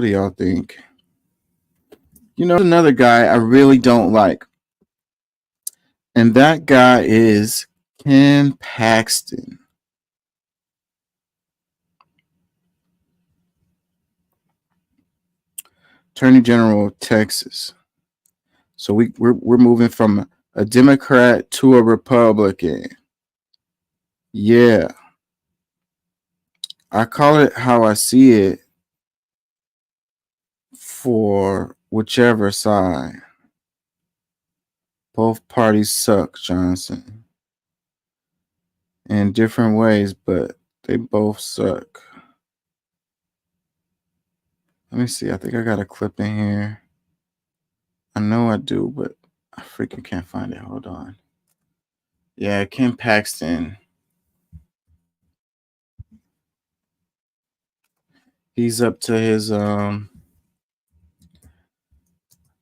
do y'all think? You know, another guy I really don't like, and that guy is Ken Paxton. Attorney General of Texas. So we're moving from a Democrat to a Republican. Yeah. I call it how I see it for whichever side. Both parties suck, Johnson. In different ways, but they both suck. Let me see. I think I got a clip in here. I know I do, but I freaking can't find it. Hold on. Yeah, Ken Paxton. He's up to his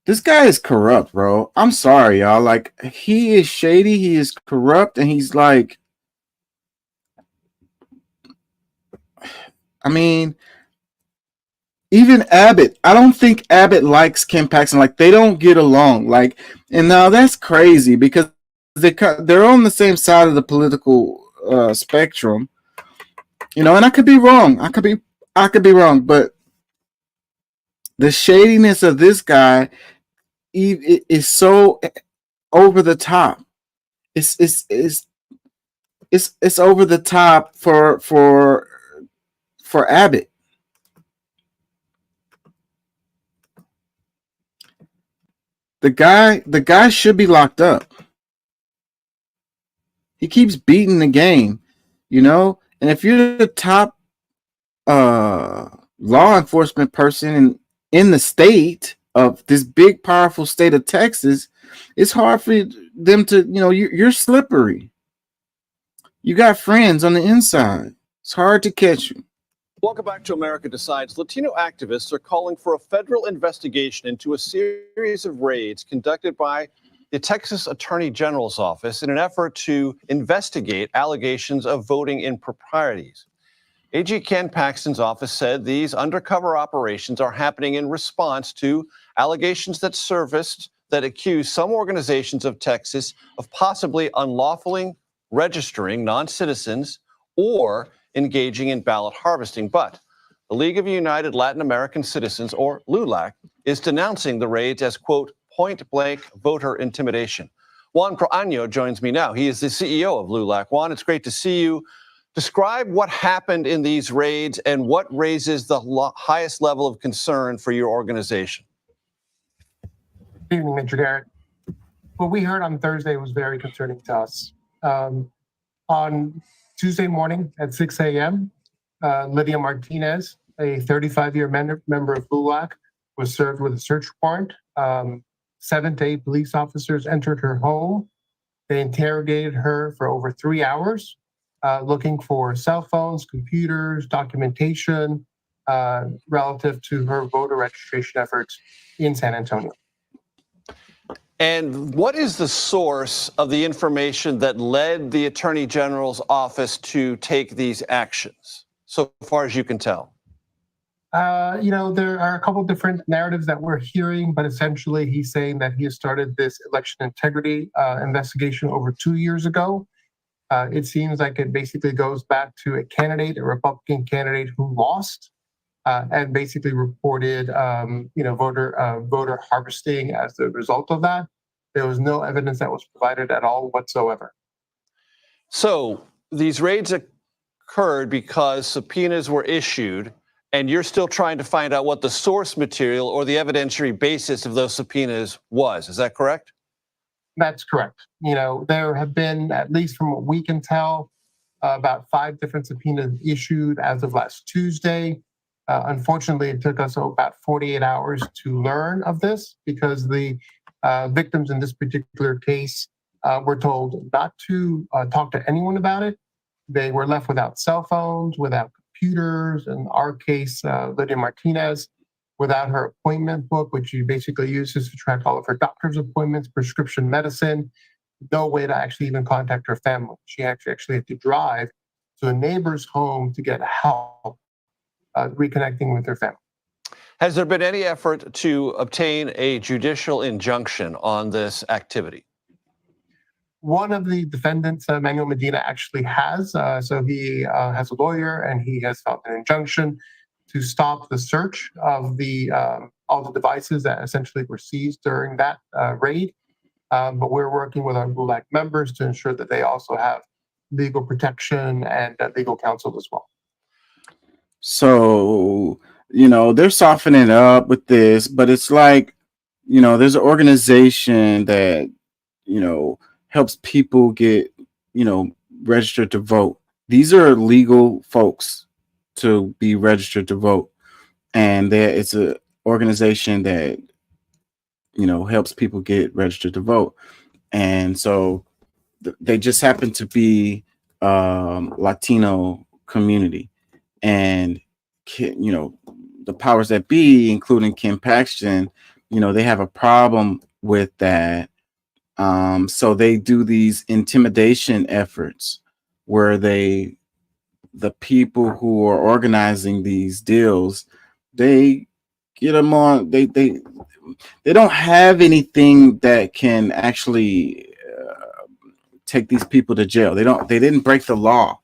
this guy is corrupt, bro. I'm sorry, y'all. Like, he is shady, he is corrupt, and he's like, I mean, even Abbott, I don't think Abbott likes Ken Paxton. Like, they don't get along. Like, and now that's crazy because they're on the same side of the political spectrum, you know. And I could be wrong. I could be wrong, but the shadiness of this guy is so over the top. It's over the top for Abbott. The guy should be locked up. He keeps beating the game, you know? And if you're the top law enforcement person in the state of this big, powerful state of Texas, it's hard for them to, you know, you're slippery. You got friends on the inside. It's hard to catch you. Welcome back to America Decides. Latino activists are calling for a federal investigation into a series of raids conducted by the Texas Attorney General's office in an effort to investigate allegations of voting improprieties. AG Ken Paxton's office said these undercover operations are happening in response to allegations that accuse some organizations of Texas of possibly unlawfully registering non-citizens or engaging in ballot harvesting. But the League of United Latin American Citizens, or LULAC, is denouncing the raids as, quote, point-blank voter intimidation. Juan Proaño joins me now. He is the CEO of LULAC. Juan, it's great to see you. Describe what happened in these raids and what raises the highest level of concern for your organization. Good evening, Mr. Garrett. What we heard on Thursday was very concerning to us. On Tuesday morning at 6 a.m., Lydia Martinez, a 35-year member of LULAC, was served with a search warrant. 7 to 8 police officers entered her home. They interrogated her for over 3 hours, looking for cell phones, computers, documentation relative to her voter registration efforts in San Antonio. And what is the source of the information that led the Attorney General's office to take these actions, so far as you can tell? You know, there are a couple different narratives that we're hearing, but essentially he's saying that he has started this election integrity investigation over 2 years ago. It seems like it basically goes back to a Republican candidate who lost and basically reported, voter harvesting as the result of that. There was no evidence that was provided at all whatsoever. So these raids occurred because subpoenas were issued, and you're still trying to find out what the source material or the evidentiary basis of those subpoenas was. Is that correct? That's correct. You know, there have been, at least from what we can tell, about 5 different subpoenas issued as of last Tuesday. Unfortunately, it took us about 48 hours to learn of this because the victims in this particular case were told not to talk to anyone about it. They were left without cell phones, without computers. In our case, Lydia Martinez, without her appointment book, which she basically uses to track all of her doctor's appointments, prescription medicine, no way to actually even contact her family. She actually had to drive to a neighbor's home to get help reconnecting with her family. Has there been any effort to obtain a judicial injunction on this activity? One of the defendants, Manuel Medina, actually has. So he has a lawyer, and he has filed an injunction to stop the search of all the devices that essentially were seized during that raid. But we're working with our GULAG members to ensure that they also have legal protection and legal counsel as well. So, they're softening up with this, but it's like, there's an organization that, helps people get, registered to vote. These are legal folks to be registered to vote. And it's a organization that, helps people get registered to vote. And so they just happen to be Latino community. And the powers that be, including Kim Paxton, they have a problem with that. So they do these intimidation efforts where the people who are organizing these deals, they get them on. They don't have anything that can actually take these people to jail. They didn't break the law,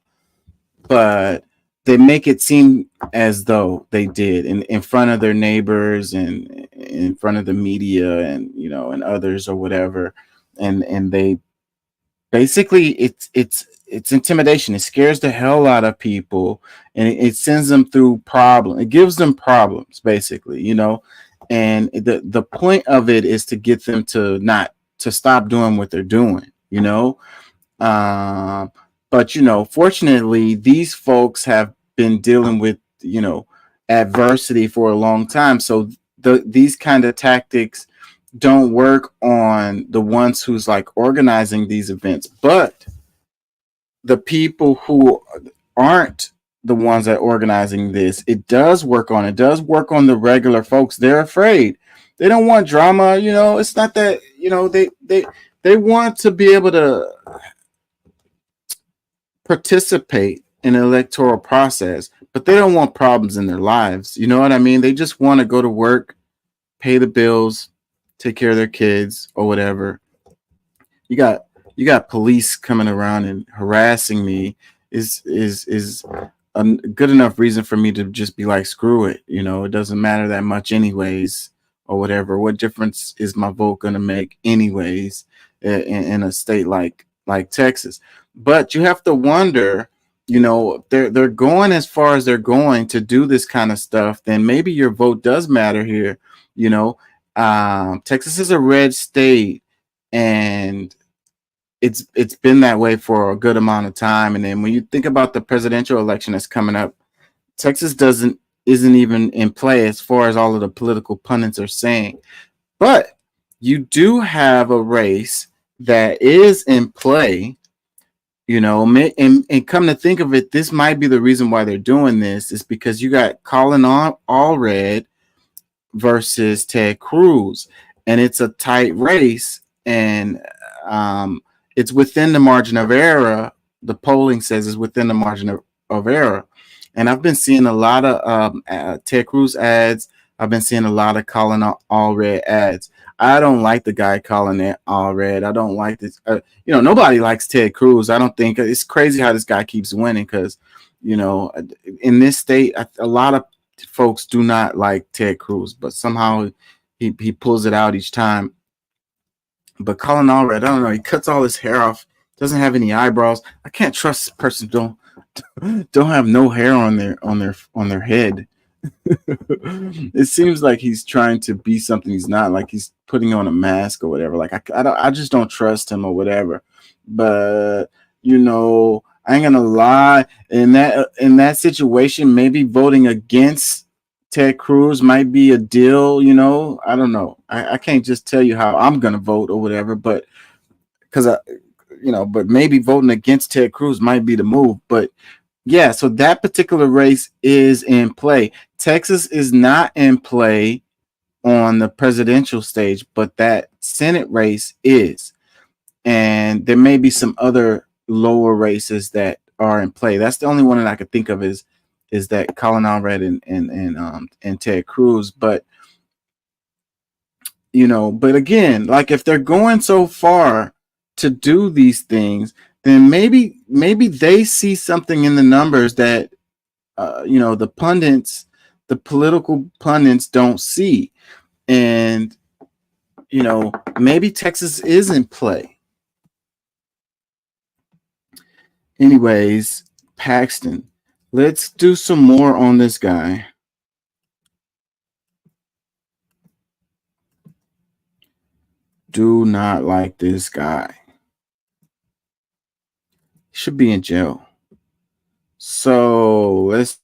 but they make it seem as though they did in front of their neighbors and in front of the media and and others or whatever. And they basically it's intimidation. It scares the hell out of people, and it sends them through problem. It gives them problems basically, and the point of it is to get them to stop doing what they're doing, but fortunately, these folks have been dealing with adversity for a long time, so these kind of tactics don't work on the ones who's like organizing these events, but the people who aren't the ones that are organizing this, it does work on. It does work on the regular folks. They're afraid. They don't want drama. It's not that. They want to be able to participate in the electoral process, but they don't want problems in their lives. You know what I mean? They just want to go to work, pay the bills, take care of their kids or whatever. You got police coming around and harassing me is a good enough reason for me to just be like, screw it. It doesn't matter that much anyways or whatever. What difference is my vote going to make anyways in a state like Texas? But you have to wonder, they're going as far as they're going to do this kind of stuff, then maybe your vote does matter here. Texas is a red state, and it's been that way for a good amount of time. And then when you think about the presidential election that's coming up, Texas isn't even in play as far as all of the political pundits are saying. But you do have a race that is in play. And come to think of it, this might be the reason why they're doing this, is because you got Colin Allred versus Ted Cruz, and it's a tight race, and it's within the margin of error. The polling says it's within the margin of error, and I've been seeing a lot of Ted Cruz ads. I've been seeing a lot of Colin Allred ads. I don't like the guy calling it Allred. I don't like this. Nobody likes Ted Cruz. I don't think. It's crazy how this guy keeps winning because, in this state, a lot of folks do not like Ted Cruz, but somehow he pulls it out each time. But Colin Allred, I don't know. He cuts all his hair off. Doesn't have any eyebrows. I can't trust this person. Don't have no hair on their head. It seems like he's trying to be something he's not, like he's putting on a mask or whatever. Like I just don't trust him or whatever. But I ain't gonna lie, in that situation, maybe voting against Ted Cruz might be a deal. I don't know. I can't just tell you how I'm gonna vote or whatever, but but maybe voting against Ted Cruz might be the move. But yeah, so that particular race is in play. Texas is not in play on the presidential stage, but that Senate race is. And there may be some other lower races that are in play. That's the only one that I could think of is is that Colin Allred and Ted Cruz. But but again, like if they're going so far to do these things, then maybe they see something in the numbers that the political pundits don't see, and maybe Texas is in play. Anyways, Paxton, let's do some more on this guy. Do not like this guy. Should be in jail. So let's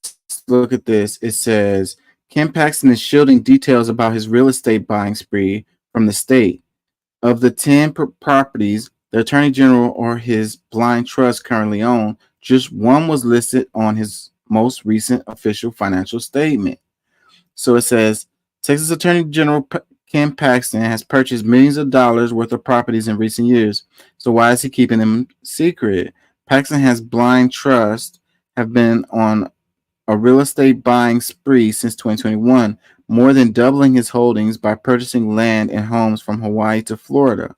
look at this. It says Ken Paxton is shielding details about his real estate buying spree from the state. Of the 10 properties the Attorney General or his blind trust currently own, just one was listed on his most recent official financial statement. So it says Texas Attorney General Ken Paxton has purchased millions of dollars worth of properties in recent years. So why is he keeping them secret? Paxton has blind trust have been on a real estate buying spree since 2021, more than doubling his holdings by purchasing land and homes from Hawaii to Florida.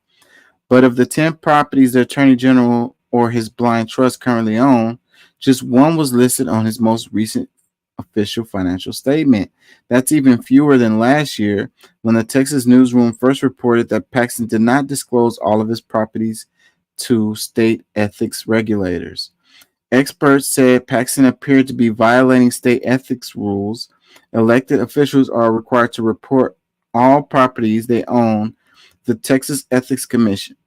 But of the 10 properties the Attorney General or his blind trust currently own, just one was listed on his most recent official financial statement. That's even fewer than last year when the Texas Newsroom first reported that Paxton did not disclose all of his properties to state ethics regulators. Experts said Paxton appeared to be violating state ethics rules. Elected officials are required to report all properties they own the Texas Ethics Commission.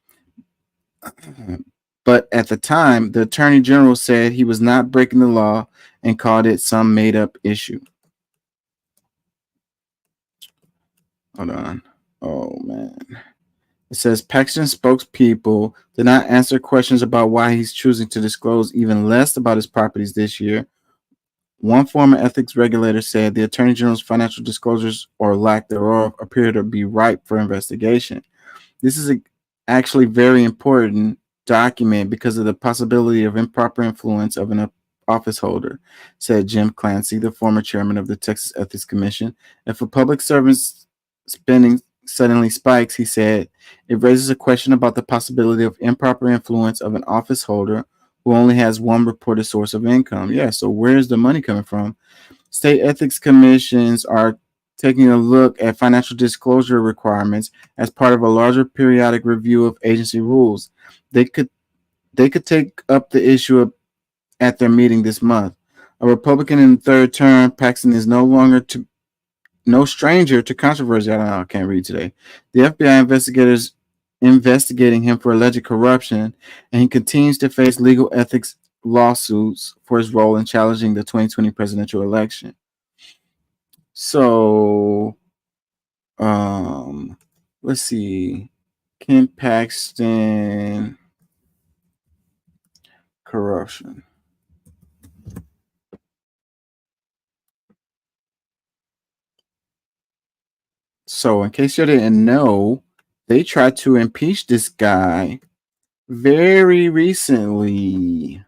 But at the time, the Attorney General said he was not breaking the law and called it some made-up issue. Hold on. Oh, man. It says Paxton spokespeople did not answer questions about why he's choosing to disclose even less about his properties this year. One former ethics regulator said the Attorney General's financial disclosures or lack thereof appear to be ripe for investigation. This is actually very important document because of the possibility of improper influence of an office holder, said Jim Clancy, the former chairman of the Texas Ethics Commission. If a public servant's spending suddenly spikes, he said, it raises a question about the possibility of improper influence of an office holder who only has one reported source of income. Yeah, so where's the money coming from? State ethics commissions are taking a look at financial disclosure requirements as part of a larger periodic review of agency rules. They could take up the issue at their meeting this month. A Republican in the third term, Paxton is no stranger to controversy. I can't read today. The FBI investigators investigating him for alleged corruption, and he continues to face legal ethics lawsuits for his role in challenging the 2020 presidential election. So, let's see. Ken Paxton corruption. So, in case you didn't know, they tried to impeach this guy very recently.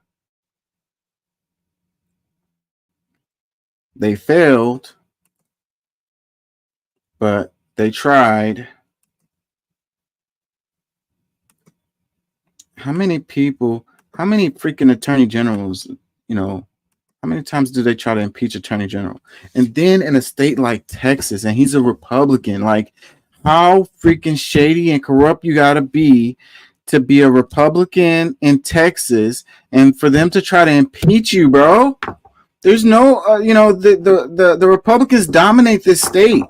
They failed, but they tried. How many freaking attorney generals, how many times do they try to impeach attorney general? And then in a state like Texas, and he's a Republican, like how freaking shady and corrupt you got to be a Republican in Texas and for them to try to impeach you, bro. There's no, the Republicans dominate this state.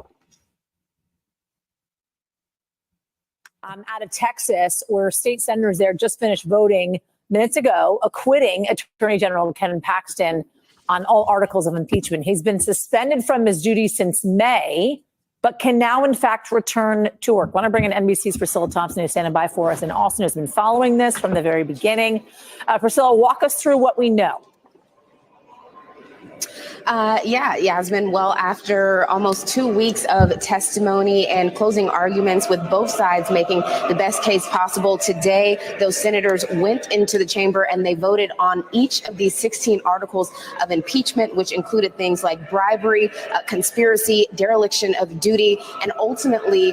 Out of Texas, where state senators there just finished voting minutes ago, acquitting Attorney General Ken Paxton on all articles of impeachment. He's been suspended from his duties since May, but can now, in fact, return to work. I want to bring in NBC's Priscilla Thompson, who's standing by for us in Austin, has been following this from the very beginning. Priscilla, walk us through what we know. Yeah, Yasmin. Well, after almost 2 weeks of testimony and closing arguments with both sides making the best case possible, today those senators went into the chamber and they voted on each of these 16 articles of impeachment, which included things like bribery, conspiracy, dereliction of duty, and ultimately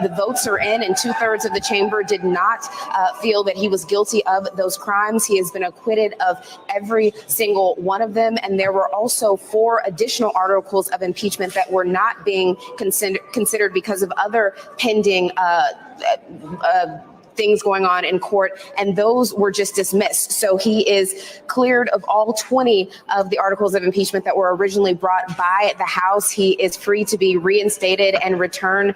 the votes are in, and 2/3 of the chamber did not feel that he was guilty of those crimes. He has been acquitted of every single one of them, and there were also 4 additional articles of impeachment that were not being considered because of other pending things going on in court, and those were just dismissed. So he is cleared of all 20 of the articles of impeachment that were originally brought by the House. He is free to be reinstated and return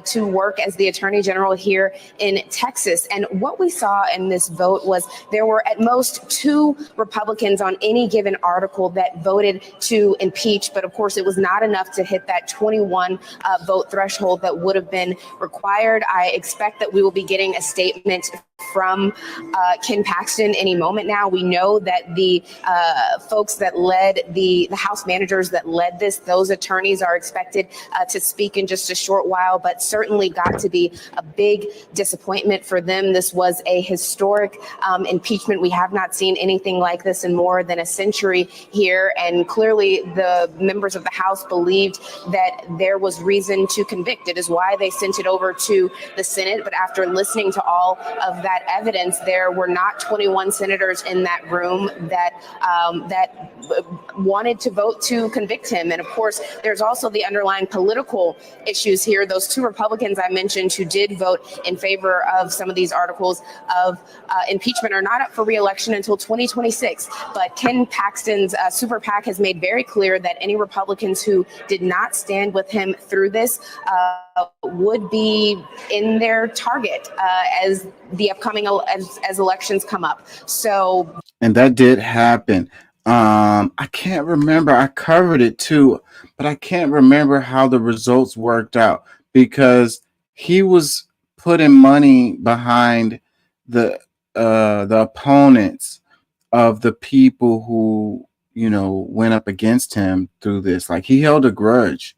to work as the Attorney General here in Texas. And what we saw in this vote was there were at most 2 Republicans on any given article that voted to impeach, but of course it was not enough to hit that 21 vote threshold that would have been required. I expect that we will be getting a statement from Ken Paxton any moment now. We know that the folks that led the House managers that led this, those attorneys are expected to speak in just a short while, but certainly got to be a big disappointment for them. This was a historic impeachment. We have not seen anything like this in more than a century here, and clearly the members of the House believed that there was reason to convict. It is why they sent it over to the Senate, but after listening to all of that evidence, there were not 21 senators in that room that wanted to vote to convict him. And of course, there's also the underlying political issues here. Those 2 Republicans I mentioned who did vote in favor of some of these articles of impeachment are not up for re-election until 2026. But Ken Paxton's super PAC has made very clear that any Republicans who did not stand with him through this would be in their target as the upcoming as elections come up. So, and that did happen. I can't remember. I covered it too, but I can't remember how the results worked out because he was putting money behind the opponents of the people who went up against him through this. Like, he held a grudge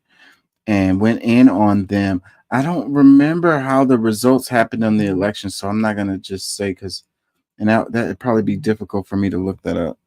and went in on them. I don't remember how the results happened in the election, so I'm not gonna just say, because that'd probably be difficult for me to look that up.